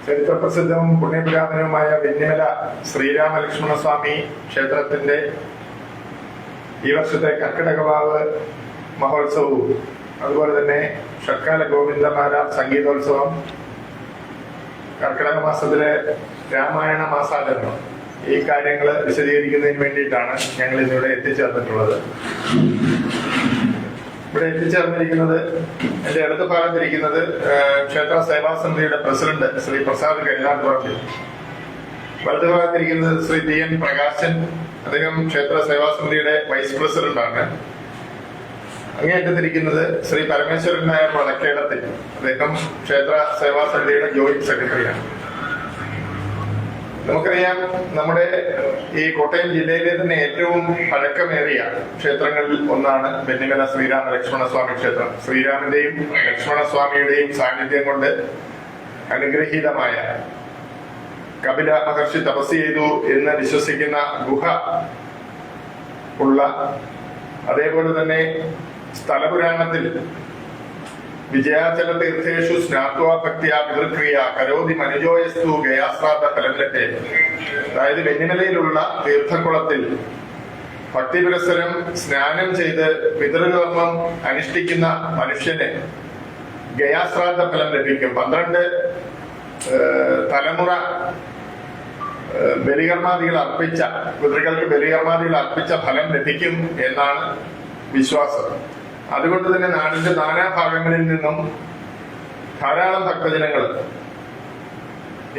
ചരിത്രപ്രസിദ്ധവും പുണ്യപുരാതനവുമായ വെന്നിമല ശ്രീരാമലക്ഷ്മണസ്വാമി ക്ഷേത്രത്തിന്റെ ഈ വർഷത്തെ കർക്കിടകവാവ് മഹോത്സവവും അതുപോലെ തന്നെ ഷഡ്കാല ഗോവിന്ദമാല സംഗീതോത്സവം, കർക്കിടക മാസത്തിലെ രാമായണ മാസാചരണം, ഈ കാര്യങ്ങൾ വിശദീകരിക്കുന്നതിന് വേണ്ടിയിട്ടാണ് ഞങ്ങൾ ഇന്നിവിടെ എത്തിച്ചേർന്നിട്ടുള്ളത്. ഇവിടെ എത്തിച്ചേർന്നിരിക്കുന്നത്, എന്റെ അടുത്ത ഭാഗത്തിരിക്കുന്നത് ക്ഷേത്ര സേവാസമിതിയുടെ പ്രസിഡന്റ് ശ്രീ പ്രസാദ് കരിനാട്ടുപറമ്പിൽ, വലതു ഭാഗത്തിരിക്കുന്നത് ശ്രീ ടി എൻ പ്രകാശൻ, അദ്ദേഹം ക്ഷേത്ര സേവാസമിതിയുടെ വൈസ് പ്രസിഡന്റാണ്. അങ്ങേയറ്റത്തിരിക്കുന്നത് ശ്രീ പരമേശ്വരൻ നായർ വടക്കേടത്തിൽ, അദ്ദേഹം ക്ഷേത്ര സേവാസമിതിയുടെ ജോയിന്റ് സെക്രട്ടറിയാണ്. നമുക്കറിയാം, നമ്മുടെ ഈ കോട്ടയം ജില്ലയിലെ തന്നെ ഏറ്റവും പഴക്കമേറിയ ക്ഷേത്രങ്ങളിൽ ഒന്നാണ് വെന്നിമല ശ്രീരാമ ലക്ഷ്മണസ്വാമി ക്ഷേത്രം. ശ്രീരാമന്റെയും ലക്ഷ്മണസ്വാമിയുടെയും സാന്നിധ്യം കൊണ്ട് അനുഗ്രഹീതമായ, കപില മഹർഷി തപസ് ചെയ്തു എന്ന് വിശ്വസിക്കുന്ന ഗുഹ ഉള്ള, അതേപോലെ തന്നെ സ്ഥലപുരാണത്തിൽ വിജയാചല തീർത്ഥേഷു സ്നാത്വാ ഭക്തിയാ പിതൃക്രിയ കരോതി മനുജോയസ്തു ഗയാശ്രാദ്ധ ഫലത്തെ, അതായത് വെന്നിമലയിലുള്ള തീർത്ഥക്കുളത്തിൽ ഭക്തിപുരസ്സരം സ്നാനം ചെയ്ത് പിതൃകർമ്മം അനുഷ്ഠിക്കുന്ന മനുഷ്യന് ഗയാശ്രാദ്ധ ഫലം ലഭിക്കും. 12 തലമുറ ബലികർമാദികൾ അർപ്പിച്ച, പിതൃകൾക്ക് ബലികർമാദികൾ അർപ്പിച്ച ഫലം ലഭിക്കും എന്നാണ് വിശ്വാസം. അതുകൊണ്ട് തന്നെ നാടിന്റെ നാനാഭാഗങ്ങളിൽ നിന്നും ധാരാളം ഭക്തജനങ്ങൾ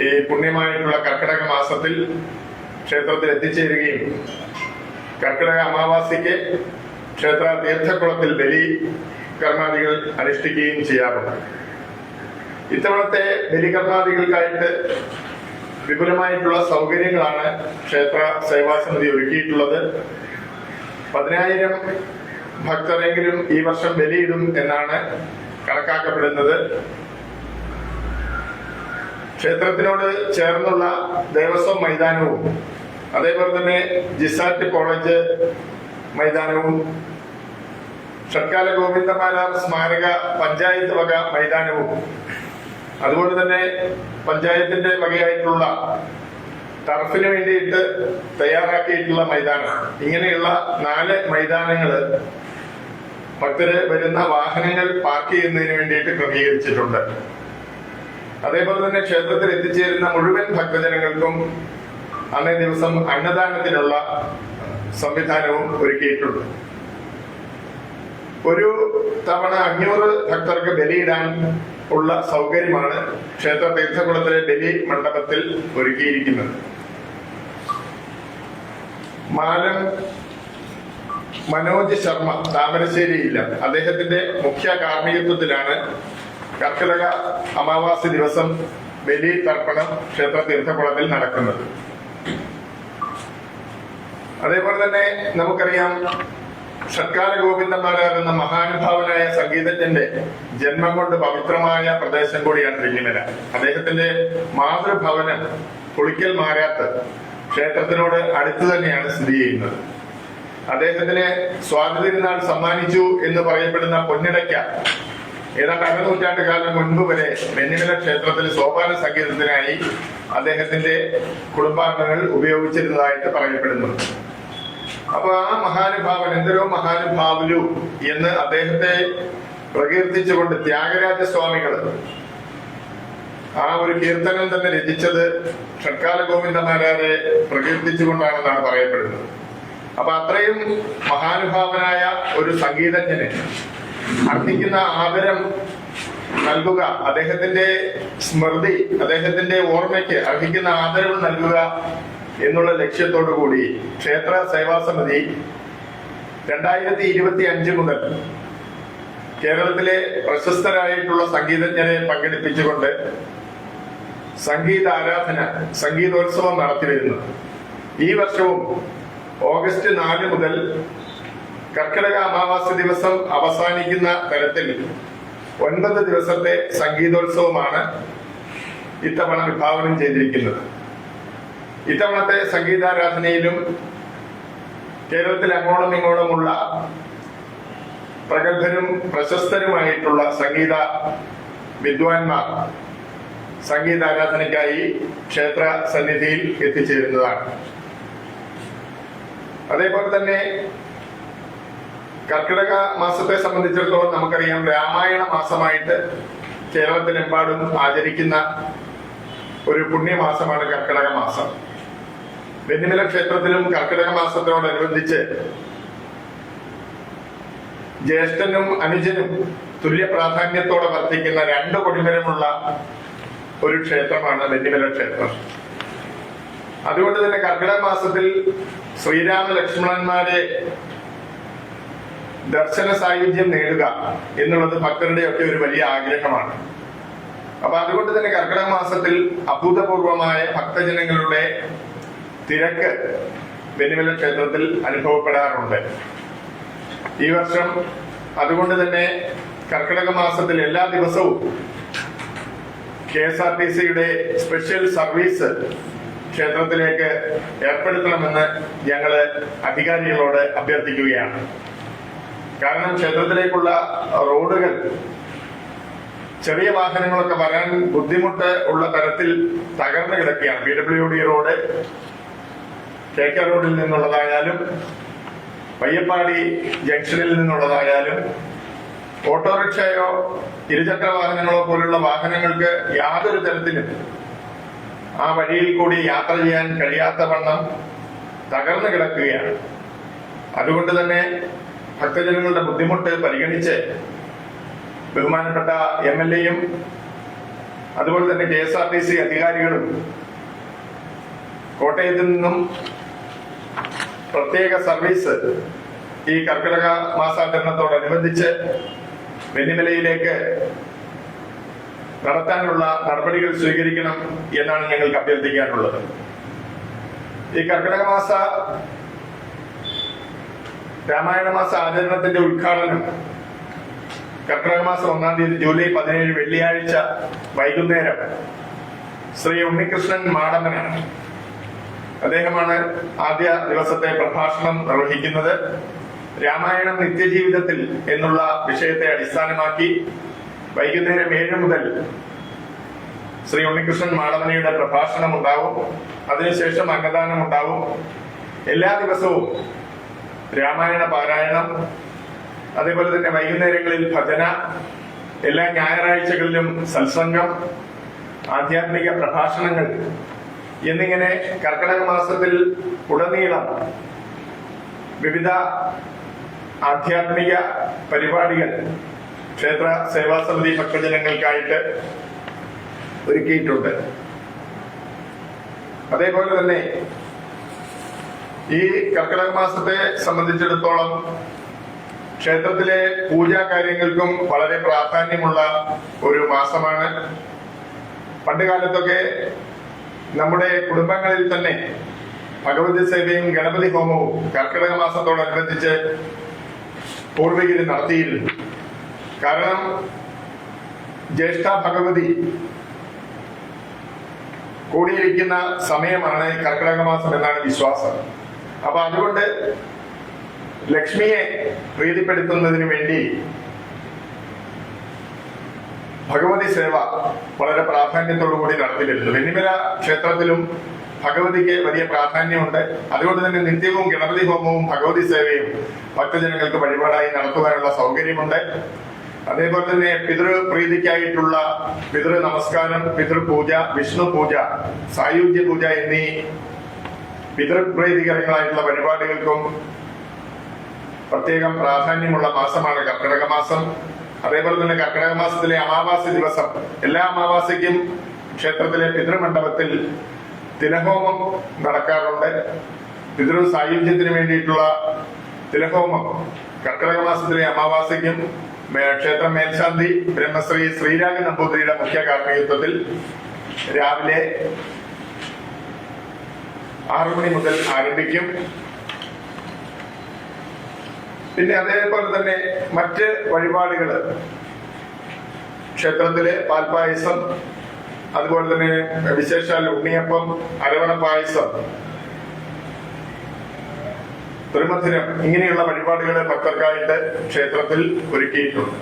ഈ പുണ്യമായിട്ടുള്ള കർക്കിടക മാസത്തിൽ ക്ഷേത്രത്തിൽ എത്തിച്ചേരുകയും കർക്കിടക അമാവാസിക്ക് ക്ഷേത്ര തീർത്ഥക്കുളത്തിൽ ബലി കർമാദികൾ അനുഷ്ഠിക്കുകയും ചെയ്യാറുണ്ട്. ഇത്തവണത്തെ ബലികർമാദികൾക്കായിട്ട് വിപുലമായിട്ടുള്ള സൗകര്യങ്ങളാണ് ക്ഷേത്ര സേവാസമിതി ഒരുക്കിയിട്ടുള്ളത്. 10,000 ഭക്തരെങ്കിലും ഈ വർഷം ബലിയിടും എന്നാണ് കണക്കാക്കപ്പെടുന്നത്. ക്ഷേത്രത്തിനോട് ചേർന്നുള്ള ദേവസ്വം മൈതാനവും അതേപോലെ തന്നെ ജിസാറ്റ് കോളേജ് മൈതാനവും ഷഡ്കാല ഗോവിന്ദമാല സ്മാരക പഞ്ചായത്ത് വക മൈതാനവും അതുപോലെ തന്നെ പഞ്ചായത്തിന്റെ വകയായിട്ടുള്ള ടർഫിന് വേണ്ടിയിട്ട് തയ്യാറാക്കിയിട്ടുള്ള മൈതാനം, ഇങ്ങനെയുള്ള 4 മൈതാനങ്ങള് ഭക്തര് വരുന്ന വാഹനങ്ങൾ പാർക്ക് ചെയ്യുന്നതിന് വേണ്ടിയിട്ട് ക്രമീകരിച്ചിട്ടുണ്ട്. അതേപോലെ തന്നെ ക്ഷേത്രത്തിൽ എത്തിച്ചേരുന്ന മുഴുവൻ ഭക്തജനങ്ങൾക്കും അന്നേ ദിവസം അന്നദാനത്തിനുള്ള സംവിധാനവും ഒരുക്കിയിട്ടുണ്ട്. ഒരു തവണ 500 ഭക്തർക്ക് ബലിയിടാൻ ഉള്ള സൗകര്യമാണ് ക്ഷേത്ര തീർത്ഥകുളത്തിലെ ബലി മണ്ഡപത്തിൽ ഒരുക്കിയിരിക്കുന്നത്. മാലം മനോജ് ശർമ്മ താമരശ്ശേരിയില്ല, അദ്ദേഹത്തിന്റെ മുഖ്യ കാർമ്മികത്വത്തിലാണ് കർക്കിടക അമാവാസി ദിവസം ബലി തർപ്പണം ക്ഷേത്ര തീർത്ഥകുളത്തിൽ നടക്കുന്നത്. അതേപോലെ തന്നെ നമുക്കറിയാം, ഷഡ്കാല ഗോവിന്ദമാല എന്ന മഹാനുഭാവനായ സംഗീതജ്ഞന്റെ ജന്മം കൊണ്ട് പവിത്രമായ പ്രദേശം കൂടിയാണ് വെന്നിമല. അദ്ദേഹത്തിന്റെ മാതൃഭവനം പുളിക്കൽ മാരാത്ത് ക്ഷേത്രത്തിനോട് അടുത്ത് തന്നെയാണ് സ്ഥിതി ചെയ്യുന്നത്. അദ്ദേഹത്തിന് സ്വാതി തിരുനാൾ സമ്മാനിച്ചു എന്ന് പറയപ്പെടുന്ന പൊന്നിടയ്ക്ക ഏതാണ്ട് 1 നൂറ്റാണ്ട് കാലം മുൻപ് വരെ വെന്നിമല ക്ഷേത്രത്തിൽ സോപാന സംഗീതത്തിനായി അദ്ദേഹത്തിന്റെ കുടുംബാംഗങ്ങൾ ഉപയോഗിച്ചിരുന്നതായിട്ട് പറയപ്പെടുന്നു. അപ്പൊ ആ മഹാനുഭാവൻ, എന്തരോ മഹാനുഭാവുലു എന്ന് അദ്ദേഹത്തെ പ്രകീർത്തിച്ചുകൊണ്ട് ത്യാഗരാജസ്വാമികൾ ആ ഒരു കീർത്തനം തന്നെ രചിച്ചത് ഷഡ്കാല ഗോവിന്ദമാരാരെ പ്രകീർത്തിച്ചുകൊണ്ടാണെന്നാണ് പറയപ്പെടുന്നത്. അപ്പൊ അത്രയും മഹാനുഭാവനായ ഒരു സംഗീതജ്ഞന് അർഹിക്കുന്ന ആദരം നൽകുക, അദ്ദേഹത്തിന്റെ സ്മൃതി, അദ്ദേഹത്തിന്റെ ഓർമ്മയ്ക്ക് അർഹിക്കുന്ന ആദരവ് നൽകുക എന്നുള്ള ലക്ഷ്യത്തോടു കൂടി ക്ഷേത്ര സേവാസമിതി 2025 മുതൽ കേരളത്തിലെ പ്രശസ്തരായിട്ടുള്ള സംഗീതജ്ഞരെ പങ്കെടുപ്പിച്ചുകൊണ്ട് സംഗീതാരാധന, സംഗീതോത്സവം നടത്തിവരുന്നു. ഈ വർഷവും ഓഗസ്റ്റ് 4 മുതൽ കർക്കിടക അമാവാസി ദിവസം അവസാനിക്കുന്ന തരത്തിൽ 9 ദിവസത്തെ സംഗീതോത്സവമാണ് ഇത്തവണ വിഭാവനം ചെയ്തിരിക്കുന്നത്. ഇത്തവണത്തെ സംഗീതാരാധനയിലും കേരളത്തിൽ അങ്ങോളം ഇങ്ങോളമുള്ള പ്രഗത്ഭരും പ്രശസ്തരുമായിട്ടുള്ള സംഗീത വിദ്വാൻമാർ സംഗീതാരാധനയ്ക്കായി ക്ഷേത്ര സന്നിധിയിൽ എത്തിച്ചേരുന്നതാണ്. അതേപോലെ തന്നെ കർക്കിടക മാസത്തെ സംബന്ധിച്ചിടത്തോളം നമുക്കറിയാം, രാമായണ മാസമായിട്ട് കേരളത്തിലെമ്പാടും ആചരിക്കുന്ന ഒരു പുണ്യമാസമാണ് കർക്കിടക മാസം. വെന്നിമല ക്ഷേത്രത്തിലും കർക്കിടക മാസത്തോടനുബന്ധിച്ച് ജ്യേഷ്ഠനും അനുജനും തുല്യ പ്രാധാന്യത്തോടെ വർത്തിക്കുന്ന 2 കൊടിമരമുള്ള ഒരു ക്ഷേത്രമാണ് വെന്നിമല ക്ഷേത്രം. അതുകൊണ്ട് തന്നെ കർക്കിടക മാസത്തിൽ ശ്രീരാമ ലക്ഷ്മണന്മാരെ ദർശന സായുജ്യം നേടുക എന്നുള്ളത് ഭക്തരുടെ ഒക്കെ ഒരു വലിയ ആഗ്രഹമാണ്. അപ്പൊ അതുകൊണ്ട് തന്നെ കർക്കിടക മാസത്തിൽ അഭൂതപൂർവമായ ഭക്തജനങ്ങളുടെ തിരക്ക് വെന്നിമല ക്ഷേത്രത്തിൽ അനുഭവപ്പെടാറുണ്ട്. ഈ വർഷം അതുകൊണ്ട് തന്നെ കർക്കിടക മാസത്തിൽ എല്ലാ ദിവസവും KSRTCയുടെ സ്പെഷ്യൽ സർവീസ് ക്ഷേത്രത്തിലേക്ക് ഏർപ്പെടുത്തണമെന്ന് ഞങ്ങള് അധികാരികളോട് അഭ്യർത്ഥിക്കുകയാണ്. കാരണം ക്ഷേത്രത്തിലേക്കുള്ള റോഡുകൾ ചെറിയ വാഹനങ്ങളൊക്കെ വരാൻ ബുദ്ധിമുട്ട് ഉള്ള തരത്തിൽ തകർന്നു കിടക്കുകയാണ്. PWD റോഡ്, KK റോഡിൽ നിന്നുള്ളതായാലും പയ്യപ്പാടി ജംഗ്ഷനിൽ നിന്നുള്ളതായാലും ഓട്ടോറിക്ഷയോ ഇരുചക്ര വാഹനങ്ങളോ പോലുള്ള വാഹനങ്ങൾക്ക് യാതൊരു തരത്തിലും ആ വഴിയിൽ കൂടി യാത്ര ചെയ്യാൻ കഴിയാത്ത വണ്ണം തകർന്നു കിടക്കുകയാണ്. അതുകൊണ്ട് തന്നെ ഭക്തജനങ്ങളുടെ ബുദ്ധിമുട്ട് പരിഗണിച്ച് ബഹുമാനപ്പെട്ട MLAയും അതുപോലെ തന്നെ KSRTC അധികാരികളും കോട്ടയത്ത് നിന്നും പ്രത്യേക സർവീസ് ഈ കർക്കിടക മാസാചരണത്തോടനുബന്ധിച്ച് വെന്നിമലയിലേക്ക് നടത്താനുള്ള നടപടികൾ സ്വീകരിക്കണം എന്നാണ് ഞങ്ങൾക്ക് അഭ്യർത്ഥിക്കാനുള്ളത്. ഈ കർക്കിടക മാസ രാമായണ മാസ ആചരണത്തിന്റെ ഉദ്ഘാടനം കർക്കിടക മാസം 1-ാം തീയതി ജൂലൈ 17 വെള്ളിയാഴ്ച വൈകുന്നേരം ശ്രീ ഉണ്ണികൃഷ്ണൻ മാടമനാണ്. അദ്ദേഹമാണ് ആദ്യ ദിവസത്തെ പ്രഭാഷണം നിർവഹിക്കുന്നത്. രാമായണം നിത്യജീവിതത്തിൽ എന്നുള്ള വിഷയത്തെ അടിസ്ഥാനമാക്കി വൈകുന്നേരം 7 മുതൽ ശ്രീ ഉണ്ണികൃഷ്ണൻ മാടമനയുടെ പ്രഭാഷണം ഉണ്ടാവും. അതിനുശേഷം അന്നദാനം ഉണ്ടാവും. എല്ലാ ദിവസവും രാമായണ പാരായണം, അതേപോലെ തന്നെ വൈകുന്നേരങ്ങളിൽ ഭജന, എല്ലാ ഞായറാഴ്ചകളിലും സത്സംഗം, ആധ്യാത്മിക പ്രഭാഷണങ്ങൾ എന്നിങ്ങനെ കർക്കിടക മാസത്തിൽ ഉടനീളം വിവിധ ആധ്യാത്മിക പരിപാടികൾ ക്ഷേത്ര സേവാ സമിതി ഭക്തജനങ്ങൾക്കായിട്ട് ഒരുക്കിയിട്ടുണ്ട്. അതേപോലെ തന്നെ ഈ കർക്കിടക മാസത്തെ സംബന്ധിച്ചിടത്തോളം ക്ഷേത്രത്തിലെ പൂജാ കാര്യങ്ങൾക്കും വളരെ പ്രാധാന്യമുള്ള ഒരു മാസമാണ്. പണ്ടുകാലത്തൊക്കെ നമ്മുടെ കുടുംബങ്ങളിൽ തന്നെ ഭഗവതി സേവയും ഗണപതി ഹോമവും കർക്കിടക മാസത്തോടനുബന്ധിച്ച് പൂർവികർ നടത്തിയിരുന്നു. കാരണം ജ്യേഷ്ഠ ഭഗവതി കൂടിയിരിക്കുന്ന സമയമാണ് കർക്കിടക മാസം എന്നാണ് വിശ്വാസം. അപ്പൊ അതുകൊണ്ട് ലക്ഷ്മിയെ പ്രീതിപ്പെടുത്തുന്നതിന് വേണ്ടി ഭഗവതി സേവ വളരെ പ്രാധാന്യത്തോടുകൂടി നടത്തിവരുന്നു. വെന്നിമല ക്ഷേത്രത്തിലും ഭഗവതിക്ക് വലിയ പ്രാധാന്യമുണ്ട്. അതുകൊണ്ട് തന്നെ നിത്യവും ഗണപതി ഹോമവും ഭഗവതി സേവയും ഭക്തജനങ്ങൾക്ക് വഴിപാടായി നടത്തുവാനുള്ള സൗകര്യമുണ്ട്. അതേപോലെ തന്നെ പിതൃപ്രീതിക്കായിട്ടുള്ള പിതൃ നമസ്കാരം, പിതൃപൂജ, വിഷ്ണു പൂജ, സായുജ്യ പൂജ എന്നീ പിതൃപ്രീതികരങ്ങളായിട്ടുള്ള പരിപാടികൾക്കും പ്രത്യേകം പ്രാധാന്യമുള്ള മാസമാണ് കർക്കിടക മാസം. അതേപോലെ തന്നെ കർക്കിടക മാസത്തിലെ അമാവാസി ദിവസം എല്ലാ അമാവാസിക്കും ക്ഷേത്രത്തിലെ പിതൃമണ്ഡപത്തിൽ തിലഹോമം നടക്കാറുണ്ട്. പിതൃ സായുജ്യത്തിന് വേണ്ടിയിട്ടുള്ള തിലഹോമം കർക്കിടക മാസത്തിലെ അമാവാസിക്കും ക്ഷേത്ര മേൽശാന്തി ബ്രഹ്മശ്രീ ശ്രീരാഗ നമ്പൂതിരിയുടെ മുഖ്യ കാർമ്മികത്വത്തിൽ രാവിലെ 6 മണി മുതൽ ആരംഭിക്കും. പിന്നെ അതേപോലെ തന്നെ മറ്റ് വഴിപാടുകൾ ക്ഷേത്രത്തിലെ പാൽപായസം, അതുപോലെ തന്നെ വിശേഷാൽ ഉണ്ണിയപ്പം, അരവണ പായസം, തിരുമധുരം ഇങ്ങനെയുള്ള വഴിപാടുകൾ ഭക്തർക്കായിട്ട് ക്ഷേത്രത്തിൽ ഒരുക്കിയിട്ടുണ്ട്.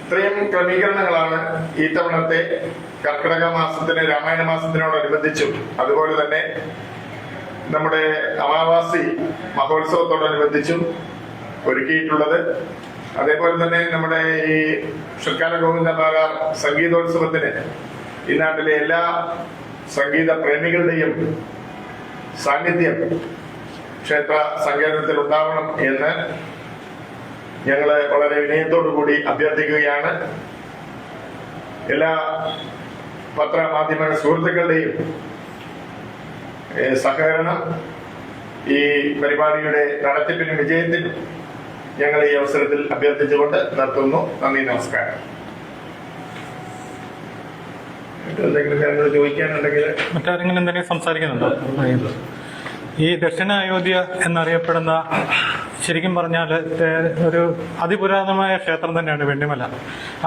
ഇത്രയും ക്രമീകരണങ്ങളാണ് ഈ തവണത്തെ കർക്കിടക മാസത്തിന്, രാമായണ മാസത്തിനോടനുബന്ധിച്ചും അതുപോലെ തന്നെ നമ്മുടെ അമാവാസി മഹോത്സവത്തോടനുബന്ധിച്ചും ഒരുക്കിയിട്ടുള്ളത്. അതേപോലെ തന്നെ നമ്മുടെ ഈ ഷഡ്കാല ഗോവിന്ദമാരാർ സംഗീതോത്സവത്തിന് ഈ നാട്ടിലെ എല്ലാ സംഗീത പ്രേമികളുടെയും സാന്നിധ്യം ക്ഷേത്ര സങ്കേതത്തിൽ ഉണ്ടാവണം എന്ന് ഞങ്ങള് വളരെ വിനയത്തോടു കൂടി അഭ്യർത്ഥിക്കുകയാണ്. എല്ലാ പത്രമാധ്യമ സുഹൃത്തുക്കളുടെയും സഹകരണം ഈ പരിപാടിയുടെ നടത്തിപ്പിനും വിജയത്തിനും ഞങ്ങൾ ഈ അവസരത്തിൽ അഭ്യർത്ഥിച്ചുകൊണ്ട് നിർത്തുന്നു. നന്ദി, നമസ്കാരം. എന്തെങ്കിലും കാര്യങ്ങൾ ചോദിക്കാനുണ്ടെങ്കിൽ മറ്റാരെങ്കിലും എന്തെങ്കിലും സംസാരിക്കുന്നുണ്ടോ? ഈ ദക്ഷിണ അയോധ്യ എന്നറിയപ്പെടുന്ന, ശരിക്കും പറഞ്ഞാൽ ഒരു അതിപുരാതനമായ ക്ഷേത്രം തന്നെയാണ് വെണ്ണിമല.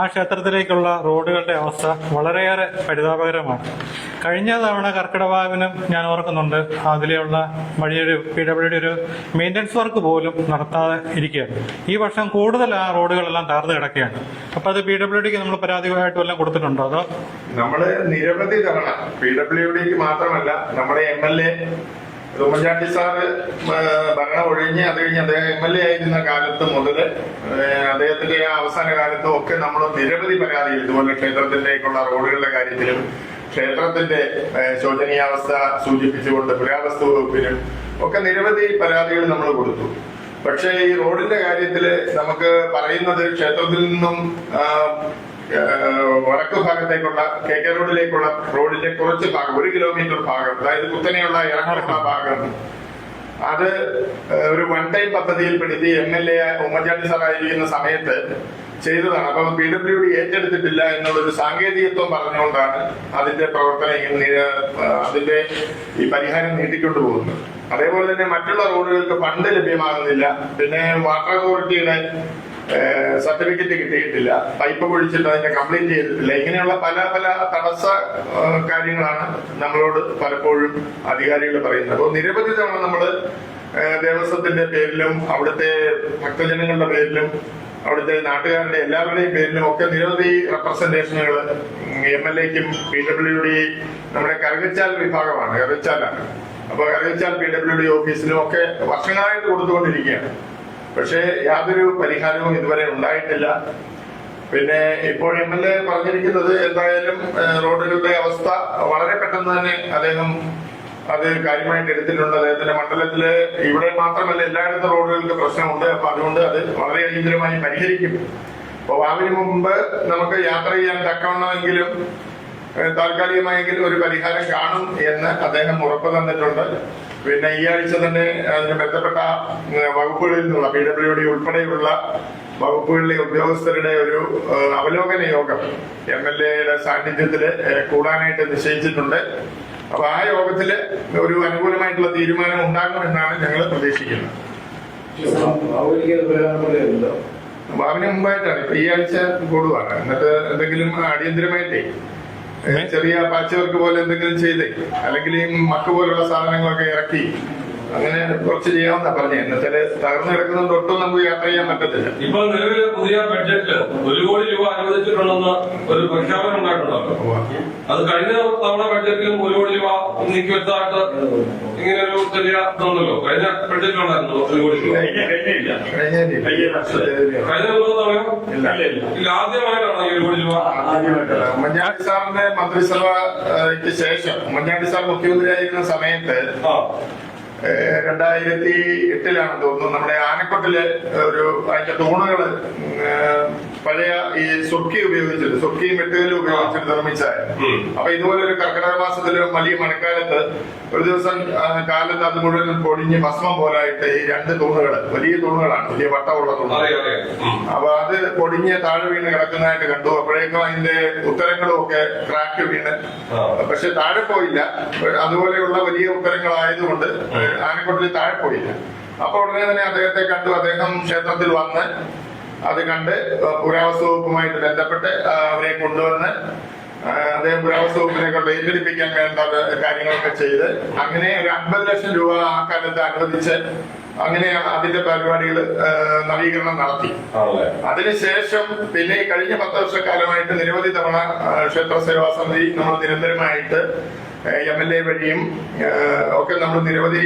ആ ക്ഷേത്രത്തിലേക്കുള്ള റോഡുകളുടെ അവസ്ഥ വളരെയേറെ പരിതാപകരമാണ്. കഴിഞ്ഞ തവണ കർക്കിടവാവിനും ഞാൻ ഓർക്കുന്നുണ്ട്, അതിലെയുള്ള വഴിയൊരു PWD ഒരു മെയിൻ്റനൻസ് വർക്ക് പോലും നടത്താതെ ഇരിക്കുകയാണ്. ഈ വർഷം കൂടുതൽ ആ റോഡുകളെല്ലാം താർന്നു കിടക്കുകയാണ്. അപ്പൊ അത് PWDക്ക് നമ്മൾ പരാതിയായിട്ട് വല്ലതും കൊടുത്തിട്ടുണ്ടോ? അതോ നമ്മള് നിരവധി തവണ PWDക്ക് മാത്രമല്ല, നമ്മുടെ MLA ഉമ്മൻചാണ്ടി സാറ് ഭരണം ഒഴിഞ്ഞ് അത് കഴിഞ്ഞ് അദ്ദേഹം MLA ആയിരുന്ന കാലത്ത് മുതല് അദ്ദേഹത്തിന്റെ അവസാന കാലത്തും ഒക്കെ നമ്മൾ നിരവധി പരാതികൾ ഇതുപോലെ ക്ഷേത്രത്തിലേക്കുള്ള റോഡുകളുടെ കാര്യത്തിലും ക്ഷേത്രത്തിന്റെ ശോചനീയാവസ്ഥ സൂചിപ്പിച്ചുകൊണ്ട് പുരാവസ്തു വകുപ്പിനും ഒക്കെ നിരവധി പരാതികൾ നമ്മൾ കൊടുത്തു. പക്ഷേ ഈ റോഡിന്റെ കാര്യത്തില് നമുക്ക് പറയുന്നത് ക്ഷേത്രത്തിൽ നിന്നും വടക്ക് ഭാഗത്തേക്കുള്ള KK റോഡിലേക്കുള്ള റോഡിന്റെ കുറച്ച് ഭാഗം, 1 കിലോമീറ്റർ ഭാഗം, അതായത് കുത്തനെയുള്ള ഇറക്കമുള്ള ഭാഗം, അത് ഒരു വൺ ടൈം പദ്ധതിയിൽ പെടുത്തി MLA ഉമ്മൻചാണ്ടി സാറായിരിക്കുന്ന സമയത്ത് ചെയ്തതാണ്. അപ്പൊ PWD ഏറ്റെടുത്തിട്ടില്ല എന്നുള്ളൊരു സാങ്കേതികത്വം പറഞ്ഞുകൊണ്ടാണ് അതിന്റെ പ്രവർത്തനം, അതിന്റെ ഈ പരിഹാരം നീട്ടിക്കൊണ്ടു പോകുന്നത്. അതേപോലെ തന്നെ മറ്റുള്ള റോഡുകൾക്ക് ഫണ്ട് ലഭ്യമാകുന്നില്ല. പിന്നെ വാട്ടർ അതോറിറ്റിയുടെ സർട്ടിഫിക്കറ്റ് കിട്ടിയിട്ടില്ല, പൈപ്പ് കുഴിച്ചിട്ട് അതിനെ കംപ്ലീറ്റ് ചെയ്തിട്ടില്ല. ഇങ്ങനെയുള്ള പല പല തടസ്സ കാര്യങ്ങളാണ് നമ്മളോട് പലപ്പോഴും അധികാരികൾ പറയുന്നത്. അപ്പോൾ നിരവധി തവണ നമ്മള് ദേവസ്വത്തിന്റെ പേരിലും അവിടുത്തെ ഭക്തജനങ്ങളുടെ പേരിലും അവിടുത്തെ നാട്ടുകാരുടെ എല്ലാവരുടെയും പേരിലും ഒക്കെ നിരവധി റെപ്രസെന്റേഷനുകൾ MLAക്കും PWD, നമ്മുടെ കറുകച്ചാൽ വിഭാഗമാണ്, കറുകച്ചാലാണ്. അപ്പൊ കറുകച്ചാൽ PWD ഓഫീസിലും ഒക്കെ വർഷങ്ങളായിട്ട് കൊടുത്തുകൊണ്ടിരിക്കുകയാണ്. പക്ഷേ യാതൊരു പരിഹാരവും ഇതുവരെ ഉണ്ടായിട്ടില്ല. പിന്നെ ഇപ്പോൾ MLA പറഞ്ഞിരിക്കുന്നത് എന്തായാലും റോഡുകളുടെ അവസ്ഥ വളരെ പെട്ടെന്ന് തന്നെ അദ്ദേഹം അത് കാര്യമായിട്ട് എടുത്തിട്ടുണ്ട്. അദ്ദേഹത്തിന്റെ മണ്ഡലത്തില് ഇവിടെ മാത്രമല്ല എല്ലായിടത്തും റോഡുകൾക്ക് പ്രശ്നമുണ്ട്. അപ്പൊ അതുകൊണ്ട് അത് വളരെ അടിയന്തരമായി പരിഹരിക്കും. അപ്പൊ വാവിന് മുമ്പ് നമുക്ക് യാത്ര ചെയ്യാൻ തക്കവണ്ണമെങ്കിലും താൽക്കാലികമായെങ്കിലും ഒരു പരിഹാരം കാണും എന്ന് അദ്ദേഹം ഉറപ്പ് തന്നിട്ടുണ്ട്. പിന്നെ ഈ ആഴ്ച തന്നെ അതിന് ബന്ധപ്പെട്ട വകുപ്പുകളിൽ നിന്നുള്ള PWD ഉൾപ്പെടെയുള്ള വകുപ്പുകളിലെ ഉദ്യോഗസ്ഥരുടെ ഒരു അവലോകന യോഗം MLAയുടെ സാന്നിധ്യത്തില് കൂടാനായിട്ട് നിശ്ചയിച്ചിട്ടുണ്ട്. അപ്പൊ ആ യോഗത്തില് ഒരു അനുകൂലമായിട്ടുള്ള തീരുമാനം ഉണ്ടാകുമെന്നാണ് ഞങ്ങൾ പ്രതീക്ഷിക്കുന്നത്. ഭാവന മുമ്പായിട്ടാണ്, ഇപ്പൊ ഈ ആഴ്ച കൂടുവാണ്. എന്നിട്ട് എന്തെങ്കിലും അടിയന്തരമായിട്ടേ ചെറിയ പാച്ച് വർക്ക് പോലെ എന്തെങ്കിലും ചെയ്തേ, അല്ലെങ്കിൽ ഈ മക്ക് പോലുള്ള സാധനങ്ങളൊക്കെ ഇറക്കി അങ്ങനെ കുറച്ച് ചെയ്യാമെന്നാ പറഞ്ഞേ. എന്നുവെച്ചാല് തകർന്നു കിടക്കുന്നതുകൊണ്ട് ഒട്ടും നമുക്ക് യാത്ര ചെയ്യാൻ പറ്റത്തില്ല. ഇപ്പൊ നിലവിലെ പുതിയ ബഡ്ജറ്റില് 1 കോടി രൂപ അനുവദിച്ചിട്ടുണ്ടെന്ന് ഒരു പ്രഖ്യാപനം ഉണ്ടായിട്ടുണ്ടല്ലോ. അത് കഴിഞ്ഞ തവണ ബഡ്ജറ്റിലും 1 കോടി രൂപ നീക്കിവെച്ചതായിട്ട് ഇങ്ങനെ ഒരു ചെറിയ ഇതുണ്ടല്ലോ. കഴിഞ്ഞ ബഡ്ജറ്റിലുണ്ടായിരുന്നു 1 കോടി രൂപ. കഴിഞ്ഞ തവണയോ? ഇല്ല, ആദ്യമായിട്ടാണ് ഈ 1 കോടി രൂപ. ഉമ്മൻചാണ്ടി സാറിന്റെ മന്ത്രിസഭയ്ക്ക് ശേഷം, ഉമ്മൻചാണ്ടി സാർ മുഖ്യമന്ത്രിയായിരുന്ന സമയത്ത് 2008 തോന്നുന്നു, നമ്മുടെ ആനക്കൊട്ടില് അതിന്റെ തൂണുകള് പഴയ ഈ സുർക്കി ഉപയോഗിച്ചിട്ട്, സുർക്കിയും വെട്ടുകല്ലും ഉപയോഗിച്ചിട്ട് നിർമ്മിച്ചായിരുന്നു. അപ്പൊ ഇതുപോലെ ഒരു കർക്കിടക മാസത്തില് വലിയ മഴക്കാലത്ത് ഒരു ദിവസം കാലത്ത് അത് മുഴുവൻ പൊടിഞ്ഞ് ഭസ്മം പോലായിട്ട് ഈ 2 തൂണുകള്, വലിയ തൂണുകളാണ്, വലിയ വട്ടമുള്ള തൂണുകൾ, അപ്പൊ അത് പൊടിഞ്ഞ് താഴെ വീണ് കിടക്കുന്നതായിട്ട് കണ്ടു. അപ്പോഴേക്കും അതിന്റെ ഉത്തരങ്ങളും ഒക്കെ ക്രാക്ക് വീണ്, പക്ഷെ താഴെ പോയില്ല. അതുപോലെയുള്ള വലിയ ഉത്തരങ്ങളായതുകൊണ്ട് ആനക്കൊട്ടിൽ താഴെ പോയില്ല. അപ്പൊ ഉടനെ തന്നെ അദ്ദേഹത്തെ കണ്ടു. അദ്ദേഹം ക്ഷേത്രത്തിൽ വന്ന് അത് കണ്ട് പുരാവസ്തു വകുപ്പുമായിട്ട് ബന്ധപ്പെട്ട് അവരെ കൊണ്ടുവന്ന് അദ്ദേഹം പുരാവസ്തു വകുപ്പിനെ കൊണ്ട് ഏറ്റെടുപ്പിക്കാൻ വേണ്ട കാര്യങ്ങളൊക്കെ ചെയ്ത് അങ്ങനെ ഒരു 50 ലക്ഷം രൂപ ആ കാലത്ത് അനുവദിച്ച് അങ്ങനെ അതിന്റെ പരിപാടികൾ നവീകരണം നടത്തി. അതിനുശേഷം പിന്നെ ഈ കഴിഞ്ഞ 10 വർഷക്കാലമായിട്ട് നിരവധി തവണ ക്ഷേത്ര സേവാ സമിതി നമ്മൾ നിരന്തരമായിട്ട് MLA വഴിയും ഒക്കെ നമ്മൾ നിരവധി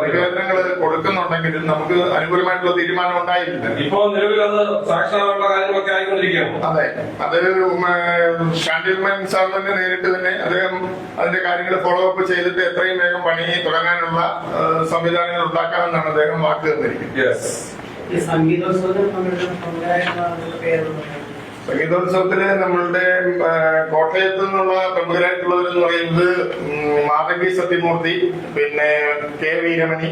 നിവേദനങ്ങൾ കൊടുക്കുന്നുണ്ടെങ്കിലും നമുക്ക് അനുകൂലമായിട്ടുള്ള തീരുമാനം ഉണ്ടായില്ല. ഇപ്പോ നിലവിൽ അത് സാക്ഷരമായുള്ള കാര്യങ്ങളൊക്കെ ആയിക്കൊണ്ടിരിക്കുകയാണ്. അതെ, അത് ഷാൻഡിൽമാൻ സാർ തന്നെ നേരിട്ട് തന്നെ അദ്ദേഹം അതിന്റെ കാര്യങ്ങൾ ഫോളോ അപ്പ് ചെയ്തിട്ട് എത്രയും വേഗം പണി തുടങ്ങാനുള്ള സംവിധാനങ്ങൾ ഉണ്ടാക്കാമെന്നാണ് അദ്ദേഹം വാക്ക് തന്നിരിക്കുന്നത്. സംഗീതോത്സവത്തില് നമ്മളുടെ കോട്ടയത്ത് നിന്നുള്ള പ്രമുഖരായിട്ടുള്ളവരെന്ന് പറയുന്നത് മാതങ്കി സത്യമൂർത്തി, പിന്നെ K വീരമണി,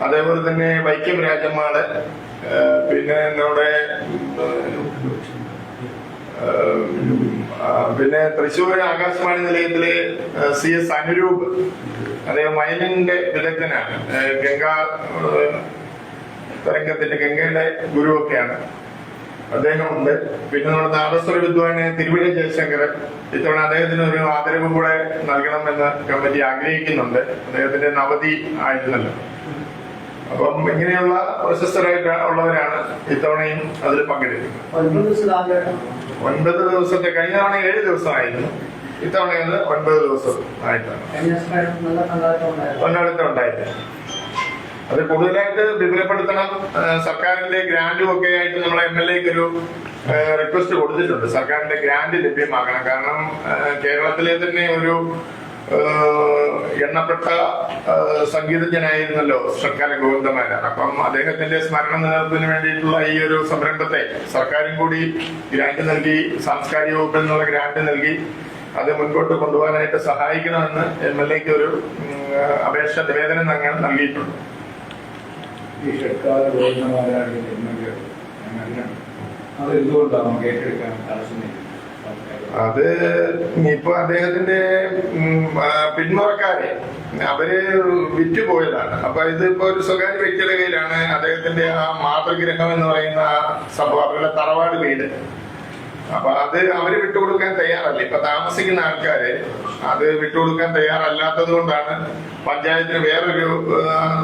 അതേപോലെ തന്നെ വൈക്കം രാജമ്മാള്, പിന്നെ നമ്മുടെ പിന്നെ തൃശ്ശൂർ ആകാശവാണി നിലയത്തിലെ CS അനുരൂപ്, അദ്ദേഹം വയലിന്റെ വിദഗ്ധനാണ്, ഗംഗാ തരംഗത്തിന്റെ ഗംഗയുടെ ഗുരുവൊക്കെയാണ്, അദ്ദേഹമുണ്ട്. പിന്നെ നമ്മുടെ നാദസ്വര വിദ്വാന് തിരുവിഴ ജയശങ്കരൻ, ഇത്തവണ അദ്ദേഹത്തിന് ഒരു ആദരവ് കൂടെ നൽകണമെന്ന് കമ്മിറ്റി ആഗ്രഹിക്കുന്നുണ്ട്. അദ്ദേഹത്തിന്റെ നവതി ആയിരുന്നല്ലോ. അപ്പം ഇങ്ങനെയുള്ള പ്രശസ്തരായിട്ട് ഉള്ളവരാണ് ഇത്തവണയും അതിൽ പങ്കെടുക്കുന്നത്. 9 ദിവസത്തെ, കഴിഞ്ഞ തവണ 7 ദിവസമായിരുന്നു, ഇത്തവണ 9 ദിവസം ആയിട്ടാണ് പങ്കാളിത്തം ഉണ്ടായിരുന്നത്. അത് കൂടുതലായിട്ട് വിപുലപ്പെടുത്തണം. സർക്കാരിന്റെ ഗ്രാന്റും ഒക്കെ ആയിട്ട് നമ്മളെ MLAക്ക് ഒരു റിക്വസ്റ്റ് കൊടുത്തിട്ടുണ്ട്. സർക്കാരിന്റെ ഗ്രാന്റ് ലഭ്യമാക്കണം. കാരണം കേരളത്തിലെ തന്നെ ഒരു എണ്ണപ്പെട്ട സംഗീതജ്ഞനായിരുന്നല്ലോ ശർക്കര ഗോവിന്ദമാരാർ. അപ്പം അദ്ദേഹത്തിന്റെ സ്മരണ നിലനിർത്തുന്നതിന് വേണ്ടിയിട്ടുള്ള ഈ ഒരു സംരംഭത്തെ സർക്കാരും കൂടി ഗ്രാന്റ് നൽകി, സാംസ്കാരിക വകുപ്പിൽ നിന്നുള്ള ഗ്രാന്റ് നൽകി അത് മുൻപോട്ട് കൊണ്ടുപോകാനായിട്ട് സഹായിക്കണമെന്ന് MLAക്ക് ഒരു അപേക്ഷ നിവേദനം നൽകിയിട്ടുണ്ട്. ഈ ഷഡ്കാല ഗോവിന്ദമാരാരുടെ അത് എന്തുകൊണ്ടാണ് നമുക്ക് ഏറ്റെടുക്കാൻ തടസ്സം? അത് ഇപ്പൊ അദ്ദേഹത്തിന്റെ പിന്മുറക്കാരെ അവര് വിറ്റുപോയതാണ്. അപ്പൊ ഇതിപ്പോ ഒരു സ്വകാര്യ വ്യക്തിയുടെ കയ്യിലാണ്. അദ്ദേഹത്തിന്റെ ആ മാതൃഗ്രഹം എന്ന് പറയുന്ന ആ സംഭവം, അവരുടെ തറവാട് വീട്. അപ്പൊ അത് അവര് വിട്ടുകൊടുക്കാൻ തയ്യാറല്ല. ഇപ്പൊ താമസിക്കുന്ന ആൾക്കാര് അത് വിട്ടുകൊടുക്കാൻ തയ്യാറല്ലാത്തത് കൊണ്ടാണ് പഞ്ചായത്തിന് വേറൊരു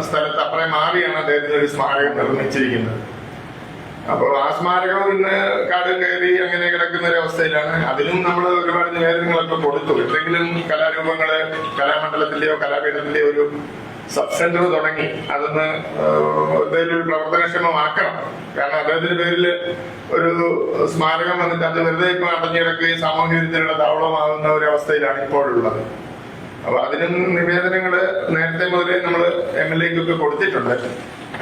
സ്ഥലത്ത് അപ്പുറം മാറിയാണ് അദ്ദേഹത്തിന് ഒരു സ്മാരകം നിർമ്മിച്ചിരിക്കുന്നത്. അപ്പൊ ആ സ്മാരകം ഇന്ന് കാടും കയറി അങ്ങനെ കിടക്കുന്ന ഒരു അവസ്ഥയിലാണ്. അതിലും നമ്മൾ ഒരുപാട് നിവേദനങ്ങളൊക്കെ കൊടുത്തു. എന്തെങ്കിലും കലാരൂപങ്ങള് കലാമണ്ഡലത്തിന്റെയോ കലാപീഠത്തിന്റെയോ ഒരു സബ് സെന്റർ തുടങ്ങി അതൊന്ന് എന്തെങ്കിലും ഒരു പ്രവർത്തനക്ഷമമാക്കണം. കാരണം അദ്ദേഹത്തിന്റെ പേരിൽ ഒരു സ്മാരകം വന്നിട്ട് അത് വെറുതെ ഇപ്പൊ അടഞ്ഞു കിടക്കുകയും സാമൂഹ്യ വിരുദ്ധരുടെ താവളമാകുന്ന ഒരു അവസ്ഥയിലാണ് ഇപ്പോഴുള്ളത്. അപ്പൊ അതിനും നിവേദനങ്ങള് നേരത്തെ മുതലേ നമ്മൾ MLAക്കൊക്കെ കൊടുത്തിട്ടുണ്ട്.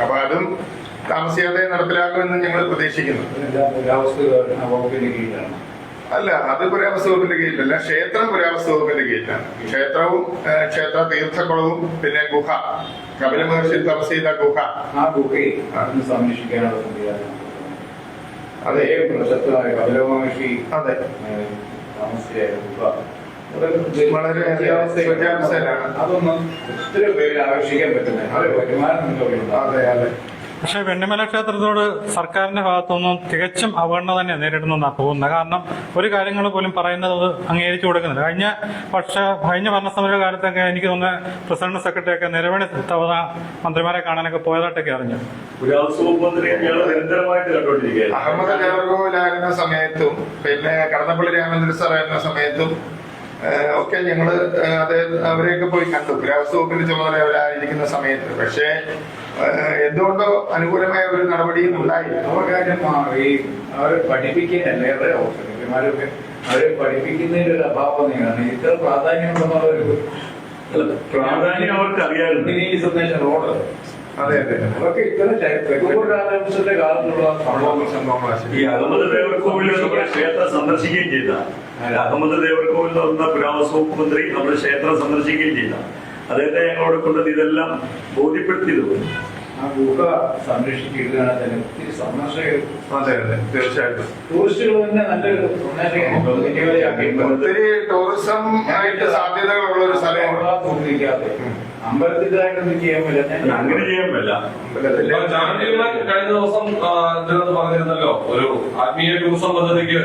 അപ്പൊ അതും താമസിയാതെ നടപ്പിലാക്കുമെന്ന് ഞങ്ങൾ പ്രതീക്ഷിക്കുന്നു. അല്ല, അത് പുരാവസ്തു വകുപ്പിന്റെ കീഴിലല്ല, ക്ഷേത്രം പുരാവസ്തു വകുപ്പിന്റെ കീഴിലാണ്. ക്ഷേത്രവും ക്ഷേത്ര തീർത്ഥക്കുളവും പിന്നെ ഗുഹ, കപില മഹർഷി തപസ് ചെയ്ത ഗുഹ, ആ ഗുഹയെ സംരക്ഷിക്കാനുള്ള അതേ പ്രശസ്തമായ കപില മഹർഷി അതെ താമസിച്ച ഗുഹ വളരെ അതൊന്നും ഒത്തിരി പേര് ആകർഷിക്കാൻ പറ്റുന്നത്. അത് വരുമാനം. അതെ അതെ. പക്ഷെ വെണ്ണിമല ക്ഷേത്രത്തോട് സർക്കാരിന്റെ ഭാഗത്തുനിന്നും തികച്ചും അവഗണന തന്നെ നേരിടുന്നതാണ് പോകുന്നത്. കാരണം ഒരു കാര്യങ്ങൾ പോലും പറയുന്നത് അംഗീകരിച്ചു കൊടുക്കുന്നില്ല. കഴിഞ്ഞ ഭരണസമിതിയുടെ കാലത്തൊക്കെ എനിക്ക് തോന്നുന്ന പ്രസിഡന്റ് സെക്രട്ടറി ഒക്കെ നിരവധി തവണ മന്ത്രിമാരെ കാണാനൊക്കെ പോയതായിട്ടൊക്കെ അറിഞ്ഞു. അഹമ്മദ് ജവഹർലാലിന്റെ സമയത്തും പിന്നെ കടന്നപ്പള്ളി രാമചന്ദ്രൻ സാർ ആയിരുന്ന സമയത്തും ഒക്കെ ഞങ്ങള് അവരെയൊക്കെ പോയി കണ്ടു, പുരാവസ്തു വകുപ്പിന്റെ ചുമതല അവരായിരിക്കുന്ന സമയത്ത്. പക്ഷേ എന്തുകൊണ്ടോ അനുകൂലമായ ഒരു നടപടിയും ഉണ്ടായില്ല. അവരെ പഠിപ്പിക്കാനല്ലേ സെക്രട്ടറിമാരൊക്കെ അവരെ പഠിപ്പിക്കുന്നതിന്റെ ഒരു അഭാവം തന്നെയാണ്. ഇത്ര പ്രാധാന്യമുള്ള ഒരു പ്രാധാന്യം അവർക്ക് അറിയാറുണ്ട്. റോഡ് അതെ അതെ, അതൊക്കെ ഇത്ര കാലഘട്ടത്തിന്റെ കാലത്തുള്ള സംഭവങ്ങൾ. ഈ അഹമ്മദ് ദേവർകോവിൽ നമ്മുടെ ക്ഷേത്രം സന്ദർശിക്കുകയും ചെയ്ത അഹമ്മദ് ദേവർകോവിൽ എന്ന് പറഞ്ഞ പുരാവസ്തു വകുപ്പ് മന്ത്രി നമ്മുടെ ക്ഷേത്രം സന്ദർശിക്കുകയും ചെയ്ത അദ്ദേഹത്തെ ഞങ്ങളോട് കൊണ്ടത് ഇതെല്ലാം ബോധ്യപ്പെടുത്തിയത്. ആ ഗുഹ സംരക്ഷിക്കുകയാണ് തന്നെ ഒത്തിരി സന്ദർശകർ. അതെ അതെ, തീർച്ചയായിട്ടും ടൂറിസ്റ്റുകൾ തന്നെ നല്ലൊരു ഒത്തിരി ടൂറിസം ആയിട്ട് സാധ്യതകളുള്ള ഒരു സ്ഥലമാണ്. തോന്നിക്കാതെ അമ്പലത്തിലായിട്ടൊന്നും ചെയ്യാൻ പറ്റില്ല. അങ്ങനെ ചെയ്യാൻ പറ്റില്ല. ജാനകിമാൻ കഴിഞ്ഞ ദിവസം ഇതിനകത്ത് പറഞ്ഞിരുന്നല്ലോ, ഒരു ആത്മീയ ടൂറിസം പദ്ധതിക്ക്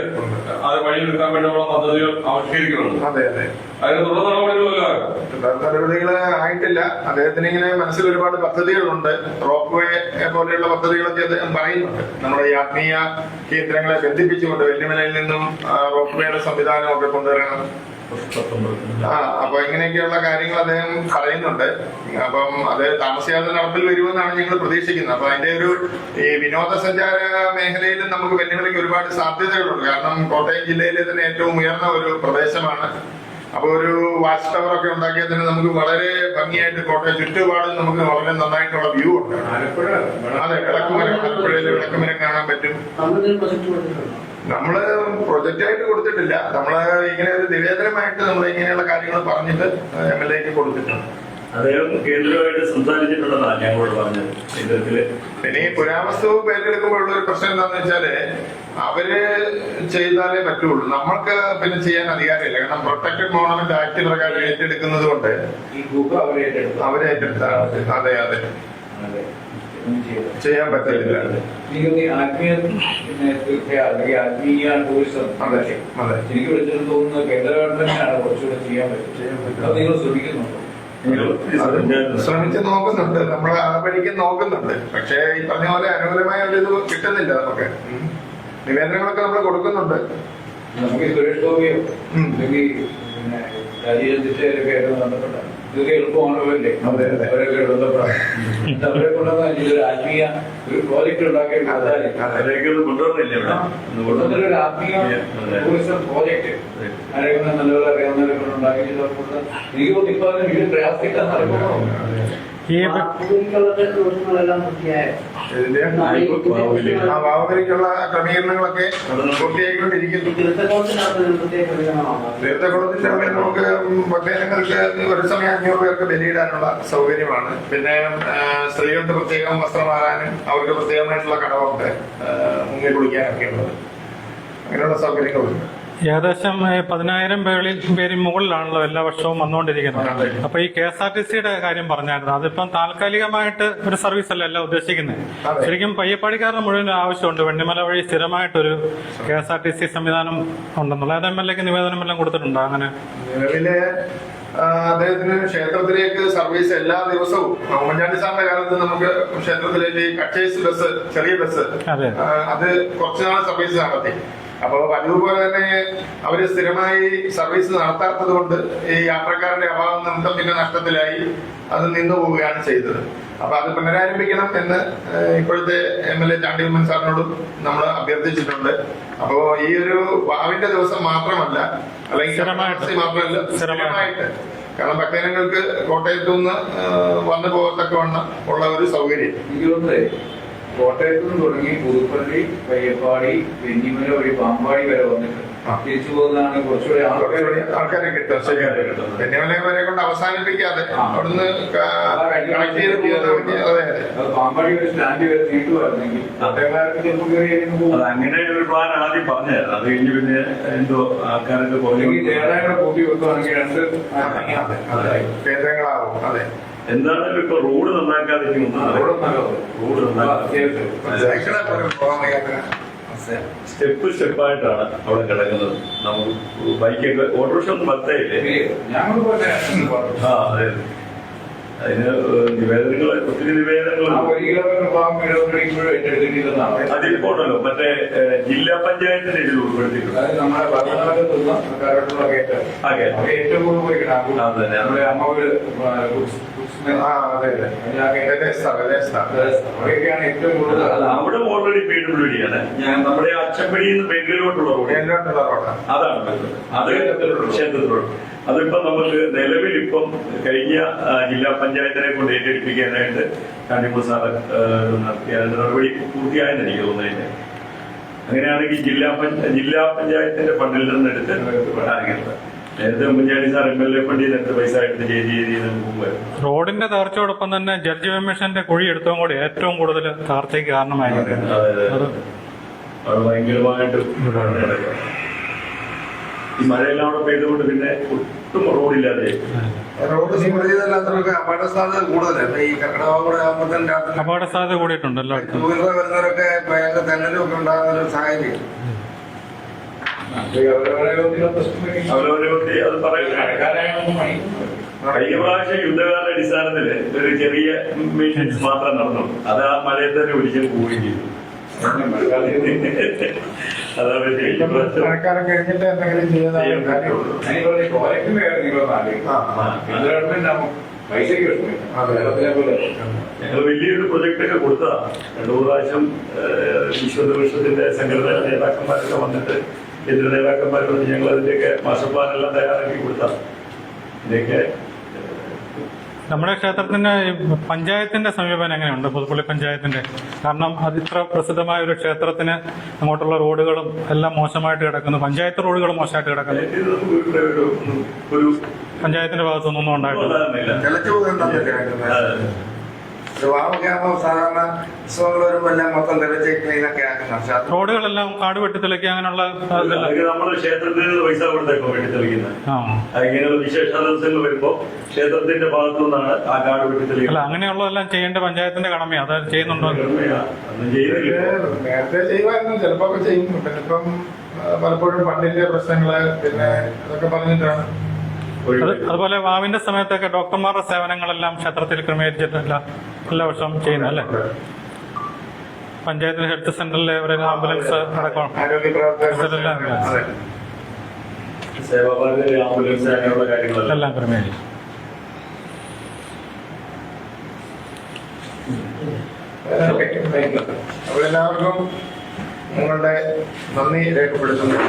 അത് വഴിയെടുക്കാൻ വേണ്ടിയുള്ള പദ്ധതികൾ ആവിഷ്കരിക്കുന്നുണ്ട്. അതെ അതെ, അതിന് തുടർ നടപടികളല്ലോ നടപടികൾ ആയിട്ടില്ല. അദ്ദേഹത്തിന് ഇങ്ങനെ മനസ്സിൽ ഒരുപാട് പദ്ധതികളുണ്ട്. റോപ്പ് വേ പോലെയുള്ള പദ്ധതികളൊക്കെ അദ്ദേഹം പറയുന്നുണ്ട്. നമ്മുടെ ഈ ആത്മീയ കേന്ദ്രങ്ങളെ ബന്ധിപ്പിച്ചുകൊണ്ട് വെല്ലുമലയിൽ നിന്നും റോപ്പ് വേയുടെ സംവിധാനം ഒക്കെ കൊണ്ടുവരണം. അപ്പൊ ഇങ്ങനെയൊക്കെയുള്ള കാര്യങ്ങൾ അദ്ദേഹം പറയുന്നുണ്ട്. അപ്പം അത് താമസിയാതെ നടപ്പിൽ വരുമെന്നാണ് ഞങ്ങൾ പ്രതീക്ഷിക്കുന്നത്. അപ്പൊ അതിന്റെ ഒരു ഈ വിനോദസഞ്ചാര മേഖലയിലും നമുക്ക് വെല്ലുവിളിക്ക് ഒരുപാട് സാധ്യതകളുണ്ട്. കാരണം കോട്ടയം ജില്ലയിലെ തന്നെ ഏറ്റവും ഉയർന്ന ഒരു പ്രദേശമാണ്. അപ്പൊ ഒരു വാച്ച് ടവർ ഒക്കെ ഉണ്ടാക്കിയാൽ തന്നെ നമുക്ക് വളരെ ഭംഗിയായിട്ട് കോട്ടയം ചുറ്റുപാടും നമുക്ക് വളരെ നന്നായിട്ടുള്ള വ്യൂ ഉണ്ട്. അതെ, വിളക്കുമരം, ആലപ്പുഴയിലെ വിളക്കുമരം കാണാൻ പറ്റും. നമ്മള് പ്രൊജക്റ്റ് ആയിട്ട് കൊടുത്തിട്ടില്ല. നമ്മള് ഇങ്ങനെ ഒരു നിവേദനമായിട്ട് നമ്മൾ ഇങ്ങനെയുള്ള കാര്യങ്ങൾ പറഞ്ഞിട്ട് MLA-ക്ക് കൊടുത്തിട്ടുണ്ട്. അദ്ദേഹം കേന്ദ്രമായിട്ട് സംസാരിച്ചിട്ടുള്ളതാണ് ഞങ്ങളോട് പറഞ്ഞത്. ഇത്തരത്തില് ഇനി പുരാവസ്തു പേരെടുക്കുമ്പോഴുള്ള ഒരു പ്രശ്നം എന്താണെന്ന് വെച്ചാല് അവര് ചെയ്താലേ പറ്റുള്ളൂ. നമ്മൾക്ക് പിന്നെ ചെയ്യാൻ അധികാരമില്ല. കാരണം പ്രൊട്ടക്റ്റഡ് മോണമെന്റ് ആക്ട് പ്രകാരം ഏറ്റെടുക്കുന്നത് കൊണ്ട് ഈ ഗുഹ അവരെ ഏറ്റെടുത്താണ്. അതെ അതെ, ചെയ്യാൻ പറ്റില്ല. ആത്മീയ ആത്മീയ ടൂറിസം എനിക്ക് വിളിച്ചിട്ട് തോന്നുന്നത് കേന്ദ്ര ഗവൺമെന്റിനാണ് കുറച്ചുകൂടെ ചെയ്യാൻ പറ്റും. അത് നിങ്ങൾ ശ്രമിക്കുന്നുണ്ടോ? ശ്രമിച്ച് നോക്കുന്നുണ്ട്, നമ്മൾ ആ വഴിക്ക് നോക്കുന്നുണ്ട്. പക്ഷേ ഈ പറഞ്ഞ പോലെ അനുകൂലമായ ഒരു ഇത് കിട്ടുന്നില്ല. നമുക്ക് നിവേദനങ്ങളൊക്കെ നമ്മൾ കൊടുക്കുന്നുണ്ട്. നമുക്ക് സുരേഷ് ഗോപിയോ അല്ലെങ്കിൽ പിന്നെ രാജീവ് ദിശയിലൊക്കെ ആയിട്ട് ബന്ധപ്പെട്ടാണ്. ഇതൊക്കെ എളുപ്പമാണല്ലോ അല്ലേ? അവരൊക്കെ ബന്ധപ്പെടാം. അവരെ കൊണ്ടുവന്ന ഇതൊരു ആത്മീയ ഒരു പ്രോജക്ട് ഉണ്ടാക്കി കൊണ്ടുവന്നില്ല. ഒരു ആത്മീയ ടൂറിസം പ്രോജക്ട് ആരെങ്കിലും നല്ലപോലെ അറിയാവുന്നവരെ കൊണ്ട് ഉണ്ടാക്കി എനിക്ക് തോന്നി ഇപ്പൊ അതിന് വലിയ പ്രയാസിക്കാൻ നടക്കുമോ? ഈ ഭാവനയ്ക്കുള്ള ക്രമീകരണങ്ങളൊക്കെ പൂർത്തിയായിക്കൊണ്ടിരിക്കുന്നു. തീർത്ഥക്കുളത്തിന്റെ അവിടെ നമുക്ക് ഭക്തജനങ്ങൾക്ക് ഒരു സമയം 500 പേർക്ക് ബലിയിടാനുള്ള സൗകര്യമാണ്. പിന്നെ സ്ത്രീകൾക്ക് പ്രത്യേകം വസ്ത്രം മാറാനും അവർക്ക് പ്രത്യേകമായിട്ടുള്ള കടവൊക്കെ മുങ്ങി കുളിക്കാനൊക്കെ ഉള്ളത്, അങ്ങനെയുള്ള സൗകര്യങ്ങളുണ്ട്. ഏകദേശം 10,000 പേര് മുകളിലാണല്ലോ എല്ലാ വർഷവും വന്നുകൊണ്ടിരിക്കുന്നത്. അപ്പൊ ഈ KSRTC-യുടെ കാര്യം പറഞ്ഞായിരുന്നു, അതിപ്പം താൽക്കാലികമായിട്ട് ഒരു സർവീസ് അല്ല എല്ലാം ഉദ്ദേശിക്കുന്നത്. ശരിക്കും പയ്യപ്പാടിക്കാരുടെ മുഴുവൻ ആവശ്യമുണ്ട്. വെണ്ണിമല വഴി സ്ഥിരമായിട്ടൊരു KSRTC സംവിധാനം ഉണ്ടെന്നുള്ള MLA-ക്ക് നിവേദനം എല്ലാം കൊടുത്തിട്ടുണ്ടോ? അങ്ങനെ നിലവിലെ അദ്ദേഹത്തിന് ക്ഷേത്രത്തിലേക്ക് സർവീസ് എല്ലാ ദിവസവും ഉമ്മൻചാണ്ടി സാറിന്റെ കാലത്ത് നമുക്ക് ക്ഷേത്രത്തിലേക്ക് കച്ചേസ് ബസ്, ചെറിയ ബസ്, അത് കുറച്ചുനാൾ സർവീസ് നടത്തി. അപ്പൊ അതുപോലെ തന്നെ അവര് സ്ഥിരമായി സർവീസ് നടത്താത്തത് കൊണ്ട് ഈ യാത്രക്കാരുടെ അഭാവം നിമിത്തം പിന്നെ നഷ്ടത്തിലായി അത് നിന്നു പോവുകയാണ് ചെയ്തത്. അപ്പൊ അത് പുനരാരംഭിക്കണം എന്ന് ഇപ്പോഴത്തെ MLA ചാണ്ടി ഉമ്മൻ സാറിനോടും നമ്മൾ അഭ്യർത്ഥിച്ചിട്ടുണ്ട്. അപ്പോ ഈ ഒരു വാവിന്റെ ദിവസം മാത്രമല്ല, അല്ലെങ്കിൽ മാത്രമല്ല, സ്ഥിരമായിട്ട്, കാരണം ഭക്തജനങ്ങൾക്ക് കോട്ടയത്തു നിന്ന് വന്നു പോകത്തക്കവണ്ണം ഉള്ള ഒരു സൗകര്യം. കോട്ടയത്ത് നിന്ന് തുടങ്ങി പുതുപ്പള്ളി, പയ്യപ്പാടി, വെന്നിമല വഴി പാമ്പാടി വരെ വന്നിട്ട് തിരിച്ചു പോകുന്നതാണ് കുറച്ചുകൂടി ആൾക്കാരെ കിട്ടും. ശരിയാണ്, വെന്നിമല വരെ കൊണ്ട് അവസാനിപ്പിക്കാതെ അവിടുന്ന് കണക്ട് ചെയ്ത് പാമ്പാടി വരെ സ്റ്റാൻഡ് വരെ നീട്ടുമായിരുന്നെങ്കിൽ കോട്ടയക്കാർക്ക് ചിലപ്പോൾ കയറി അങ്ങനെ ഒരു പ്ലാൻ ആദ്യം പറഞ്ഞായിരുന്നു. അത് കഴിഞ്ഞ് പിന്നെ എന്തോ ആൾക്കാരൊക്കെ ജയറായുടെ കൂട്ടി വെക്കുകയാണെങ്കിൽ 2 കേന്ദ്രങ്ങളാവും. അതെ, എന്താണെങ്കിലും ഇപ്പൊ റോഡ് നന്നാക്കാതെ സ്റ്റെപ്പ് സ്റ്റെപ്പായിട്ടാണ് അവിടെ കിടക്കുന്നത്. നമുക്ക് ബൈക്കൊക്കെ ഓട്ടോറിക്ഷ ഒന്നും പറ്റയില്ലേ. അതെ, അതിന് നിവേദനങ്ങൾ, ഒത്തിരി നിവേദനങ്ങൾ അതിപ്പോണ്ടല്ലോ. മറ്റേ ജില്ലാ പഞ്ചായത്തിന്റെ ഇതിൽ ഉൾപ്പെടുത്തിയിട്ടുണ്ട്. അവിടെ ഓൾറെഡി PWD ആണ്. നമ്മുടെ അച്ചപ്പടിയിൽ നിന്ന് ബംഗളൂരിലോട്ടുള്ള റോഡ് അതാണ് അത് ക്ഷേത്രത്തിലോട്ട്. അതിപ്പോ നമുക്ക് നിലവിൽ ഇപ്പം കഴിഞ്ഞ ജില്ലാ പഞ്ചായത്തിനെ കൊണ്ട് ഏറ്റെടുപ്പിക്കാനായിട്ട് കാണിപ്പൂർ സാറ് നടത്തിയ നടപടി പൂർത്തിയായെന്ന് എനിക്ക് തോന്നുന്നില്ല. അങ്ങനെയാണെങ്കിൽ ജില്ലാ പഞ്ചായത്തിന്റെ ഫണ്ടിൽ നിന്ന് എടുത്ത് ആരംഭിക്കുന്നത്. നേരത്തെ ഉമ്മൻചാണ്ടി സാർ MLA ഫണ്ടിൽ നിന്ന് പൈസ എടുത്ത് ചെയ്ത് പോകുമായിരുന്നു. റോഡിന്റെ തകർച്ചയോടൊപ്പം തന്നെ ജലജീവൻ മിഷന്റെ കുഴി എടുത്തതും കൂടി ഏറ്റവും കൂടുതൽ തകർച്ചയ്ക്ക് കാരണമായിരുന്നു. അത് ഭയങ്കരമായിട്ട് ഈ മഴയെല്ലാം അവിടെ പെയ്തുകൊണ്ട് പിന്നെ ഒട്ടും റോഡില്ലാതെ റോഡ് സുരക്ഷിതല്ലാത്തവർക്ക് അപകട സാധ്യത കൂടുതലാണ്. ഈ കർക്കിടകം കൂടെ ആകുമ്പോൾ തന്നെ രാത്രി അപകട സാധ്യത കൂടിയിട്ടുണ്ട് എല്ലായിടത്തും. ടൂ വീലർ വരുന്നവരൊക്കെ ഭയങ്കര തെന്നലും ഒക്കെ ഉണ്ടാകുന്ന ഒരു സാഹചര്യം. അവരവരെ പറ്റി അത് പറയുന്നത് കഴിഞ്ഞ പ്രാവശ്യം യുദ്ധകാല അടിസ്ഥാനത്തില് ഒരു ചെറിയ മെയിൻ്റെനൻസ് മാത്രം നടന്നു. അത് ആ മഴയിൽ തന്നെ ഒരിക്കലും പോവുകയും ചെയ്തു. അതാ പറ്റി മഴക്കാലം കഴിഞ്ഞിട്ട് എന്തെങ്കിലും ചെയ്യാൻ കാര്യമുള്ളൂ. ഞങ്ങൾ വലിയൊരു പ്രൊജക്ട് ഒക്കെ കൊടുത്തതാ. 2 പ്രാവശ്യം വിശ്വദോഷത്തിന്റെ സംഘടന നേതാക്കന്മാരൊക്കെ വന്നിട്ട് കേന്ദ്ര നേതാക്കന്മാരോട് ഞങ്ങൾ അതിന്റെയൊക്കെ മാസ്റ്റർ പ്ലാൻ എല്ലാം തയ്യാറാക്കി കൊടുത്താ. ഇതിന്റെയൊക്കെ നമ്മുടെ ക്ഷേത്രത്തിന്റെ പഞ്ചായത്തിന്റെ സമീപനം എങ്ങനെയുണ്ട്? പുതുപ്പള്ളി പഞ്ചായത്തിന്റെ, കാരണം അതിത്ര പ്രസിദ്ധമായ ഒരു ക്ഷേത്രത്തിന് അങ്ങോട്ടുള്ള റോഡുകളും എല്ലാം മോശമായിട്ട് കിടക്കുന്നു. പഞ്ചായത്ത് റോഡുകൾ മോശമായിട്ട് കിടക്കുന്നു. ഒരു പഞ്ചായത്തിന്റെ ഭാഗത്തുനിന്നൊന്നും ഉണ്ടായിട്ടില്ല. തെളിച്ചു പോകുന്നുണ്ടെന്നില്ല. വാമൊക്കെ ആകുമ്പോൾ സാധാരണ ഉത്സവങ്ങൾ വരുമ്പോൾ എല്ലാം മൊത്തം തെളിച്ച് ക്ലീനൊക്കെ ആക്കുന്ന റോഡുകളെല്ലാം കാട് വെട്ടിത്തെളിക്കുക അങ്ങനെയുള്ള നമ്മുടെ ക്ഷേത്രത്തിൽ നിന്ന് പൈസ കൊടുത്തേക്കോ വെട്ടിത്തെളിക്കുന്നത്. ഇങ്ങനെയുള്ള വിശേഷ ദിവസങ്ങൾ വരുമ്പോ ക്ഷേത്രത്തിന്റെ ഭാഗത്തു നിന്നാണ് ആ കാട് വെട്ടിത്തെളിക്കുന്നത്. അല്ല, അങ്ങനെയുള്ളതെല്ലാം ചെയ്യേണ്ട പഞ്ചായത്തിന്റെ കടമയാണ്. അത് ചെയ്യുന്നുണ്ടോ? ഒന്നും ചെയ്യുന്നില്ല. നേരത്തെ ചെയ്യുമായിരുന്നു, ചിലപ്പോ ഒക്കെ ചെയ്യും. പിന്നെ ഇപ്പം പലപ്പോഴും ഫണ്ടിന്റെ പ്രശ്നങ്ങള് പിന്നെ അതൊക്കെ പറഞ്ഞിട്ടാണ്. അതുപോലെ വാവിന്റെ സമയത്തൊക്കെ ഡോക്ടർമാരുടെ സേവനങ്ങളെല്ലാം ക്ഷേത്രത്തിൽ ക്രമീകരിച്ചിട്ടില്ല എല്ലാ വർഷവും ചെയ്യുന്നത് അല്ലേ? പഞ്ചായത്ത് ഹെൽത്ത് സെന്ററിലെ ഒരു ആംബുലൻസ് അടക്കം ആരോഗ്യ പ്രവർത്തകരെല്ലാം സേവാഭാരതി ആംബുലൻസ് അങ്ങനെയുള്ള കാര്യങ്ങളെല്ലാം എല്ലാം ക്രമീകരിച്ചു. അപ്പോൾ എല്ലാവർക്കും നിങ്ങളുടെ നന്ദി രേഖപ്പെടുത്തുന്നു.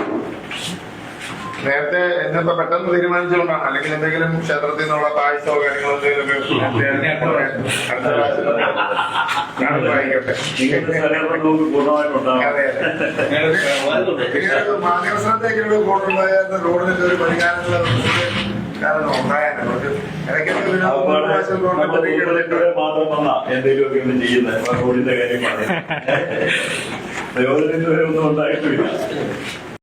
നേരത്തെ എന്നിപ്പോ പെട്ടെന്ന് തീരുമാനിച്ചുകൊണ്ടാണ്, അല്ലെങ്കിൽ എന്തെങ്കിലും ക്ഷേത്രത്തിൽ നിന്നുള്ള പായസമോ കാര്യങ്ങളോ എന്തെങ്കിലുമൊക്കെ ആയിക്കോട്ടെ. അതെ അതെ. മാധ്യമസ്ഥലത്തേക്കുള്ള കൂടുണ്ടായിരുന്ന റോഡിന്റെ ഒരു പരിഹാരമുള്ള കാരണം ഉണ്ടായാണ്. മാത്രം വന്നാ എന്തെങ്കിലുമൊക്കെ ഒന്ന് ചെയ്യുന്നത് റോഡിന്റെ കാര്യം പറയാം. പ്രയോജനത്തിന് വരെ ഒന്നും ഉണ്ടായിട്ടില്ല.